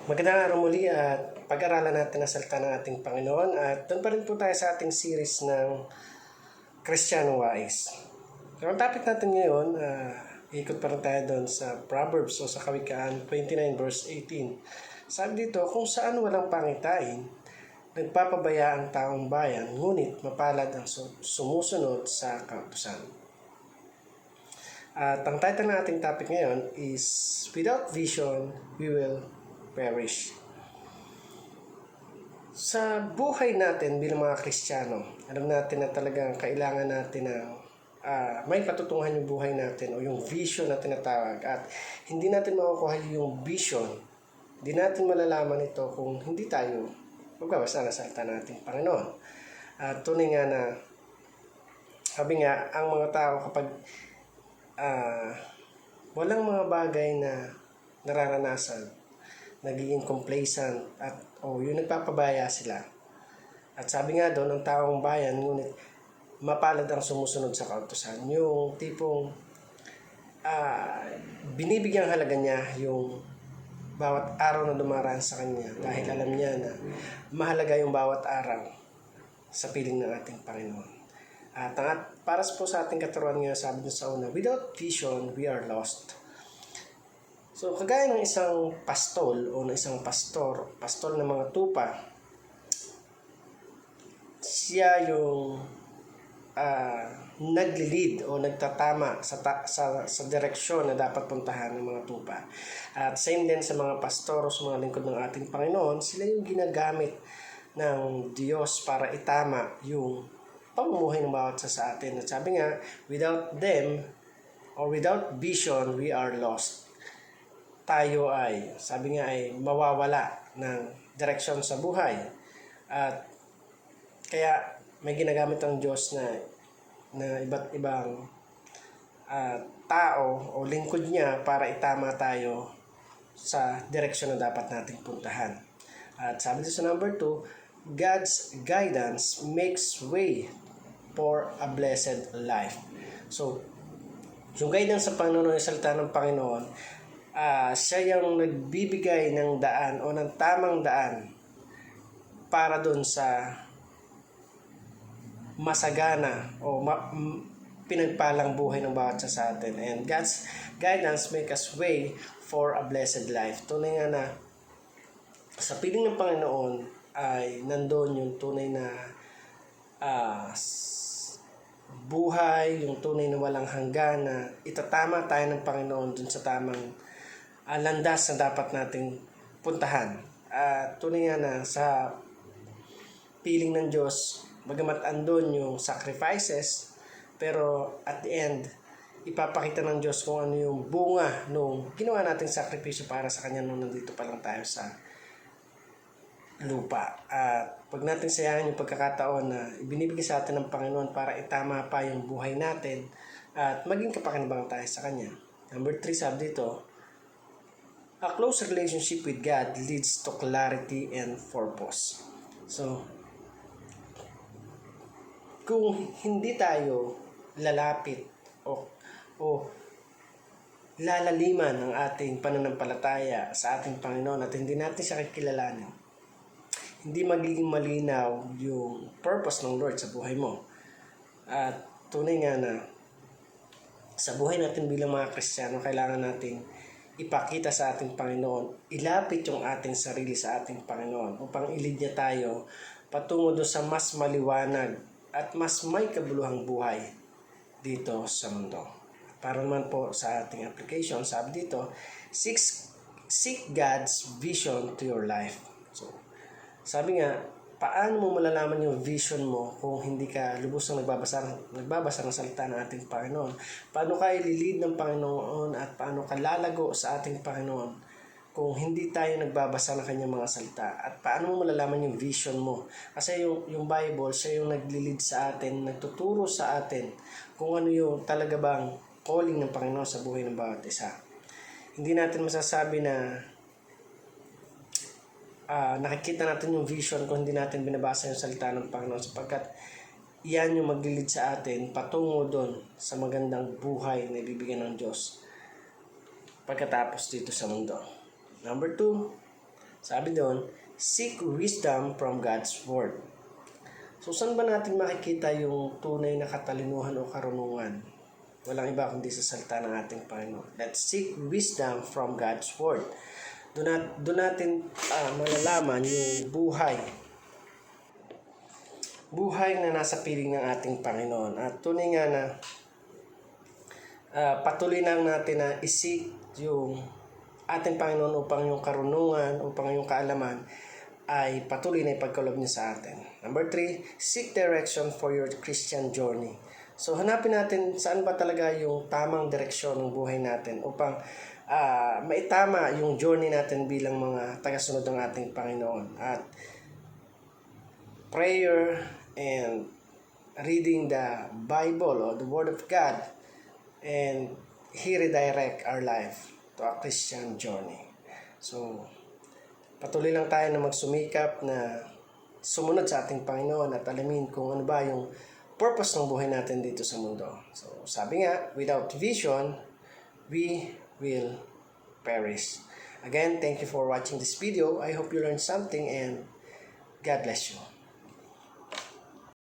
Magandang araw muli at pag-aralan natin ang salita ng ating Panginoon at doon pa rin po tayo sa ating series ng Kristiyano Wais. So, ang topic natin ngayon, ikot pa rin tayo doon sa Proverbs o sa Kawikaan 29 verse 18. Sabi dito, kung saan walang pangitain, nagpapabaya ang taong bayan, ngunit mapalad ang sumusunod sa kautusan. At ang title ng ating topic ngayon is, Without Vision, We Will Perish. Sa buhay natin bilang mga Kristiyano, alam natin na talagang kailangan natin ng may patutunguhan yung buhay natin o yung vision na tinatawag. At hindi natin makukuha yung vision, hindi natin malalaman ito kung hindi tayo magbabasa ng salita ng ating Panginoon. At tunay nga na, sabi nga, ang mga tao kapag walang mga bagay na nararanasan, nagiging complacent at yung nagpapabaya sila. At sabi nga doon, ang taong bayan, ngunit mapalad ang sumusunod sa kautusan. Yung tipong binibigyang halaga niya yung bawat araw na dumaraan sa kanya dahil alam niya na mahalaga yung bawat araw sa piling ng ating Panginoon. At para po sa ating katuruan ngayon, sabi doon sa una, without vision, we are lost. So, kagaya ng isang pastol o ng isang pastor ng mga tupa, siya yung nagli-lead o nagtatama sa direksyon na dapat puntahan ng mga tupa. At same din sa mga pastor o sa mga lingkod ng ating Panginoon, sila yung ginagamit ng Diyos para itama yung pamumuhay ng bawat sa atin. At sabi nga, without them or without vision, we are lost. Tayo ay, sabi nga ay mawawala ng direksyon sa buhay. At kaya may ginagamit ang Diyos na iba't ibang tao o lingkod niya para itama tayo sa direksyon na dapat nating puntahan. At sabi dito sa number 2, God's guidance makes way for a blessed life. So, yung guidance sa Panginoon, yung salita ng Panginoon, siya yung nagbibigay ng daan o ng tamang daan para dun sa masagana o pinagpalang buhay ng bawat sa atin. And God's guidance make us way for a blessed life. Tunay nga na sa piling ng Panginoon ay nandoon yung tunay na buhay, yung tunay na walang hanggan na itatama tayo ng Panginoon dun sa tamang landas na dapat nating puntahan. Tunay nga na sa piling ng Diyos, bagamat andon yung sacrifices, pero at the end, ipapakita ng Diyos kung ano yung bunga nung ginawa nating sakripisyo para sa Kanya nung nandito pa lang tayo sa lupa. At pag natin sayangin yung pagkakataon na ibinibigay sa atin ng Panginoon para itama pa yung buhay natin at maging kapakinabangan tayo sa Kanya. Number 3, sabi dito, a close relationship with God leads to clarity and purpose. So, kung hindi tayo lalapit o lalaliman ang ating pananampalataya sa ating Panginoon at hindi natin siya kikilalanin, hindi magiging malinaw yung purpose ng Lord sa buhay mo. At tunay nga na sa buhay natin bilang mga Kristiyano, kailangan nating ipakita sa ating Panginoon, ilapit yung ating sarili sa ating Panginoon upang ilid niya tayo patungo doon sa mas maliwanag at mas may kabuluhang buhay dito sa mundo. Para naman po sa ating application, sabi dito, seek God's vision to your life. So, sabi nga, paano mo malalaman yung vision mo kung hindi ka lubusang nagbabasa ng salita ng ating Panginoon? Paano ka ililid ng Panginoon at paano ka lalago sa ating Panginoon kung hindi tayo nagbabasa ng kanyang mga salita? At paano mo malalaman yung vision mo? Kasi yung Bible, siya yung naglilid sa atin, nagtuturo sa atin kung ano yung talaga bang calling ng Panginoon sa buhay ng bawat isa. Hindi natin masasabi na nakikita natin yung vision kung hindi natin binabasa yung salita ng Panginoon, sapagkat yan yung maglilid sa atin patungo doon sa magandang buhay na ibibigay ng Diyos pagkatapos dito sa mundo. Number 2, Sabi doon, seek wisdom from God's Word. So, saan ba natin makikita yung tunay na katalinuhan o karunungan? Walang iba kundi sa salita ng ating Panginoon. Let's seek wisdom from God's Word. Doon natin malalaman yung buhay na nasa piling ng ating Panginoon. At tunay nga na patuloy lang natin na isik yung ating Panginoon upang yung karunungan, upang yung kaalaman ay patuloy na ipagkaloob niya sa atin. Number 3, seek direction for your Christian journey. So, hanapin natin saan ba talaga yung tamang direksyon ng buhay natin upang maitama yung journey natin bilang mga tagasunod ng ating Panginoon. At prayer and reading the Bible or the Word of God, and He redirect our life to a Christian journey. So, patuloy lang tayo na magsumikap na sumunod sa ating Panginoon at alamin kung ano ba yung purpose ng buhay natin dito sa mundo. So, sabi nga, without vision, we will perish. Again, thank you for watching this video. I hope you learned something and God bless you.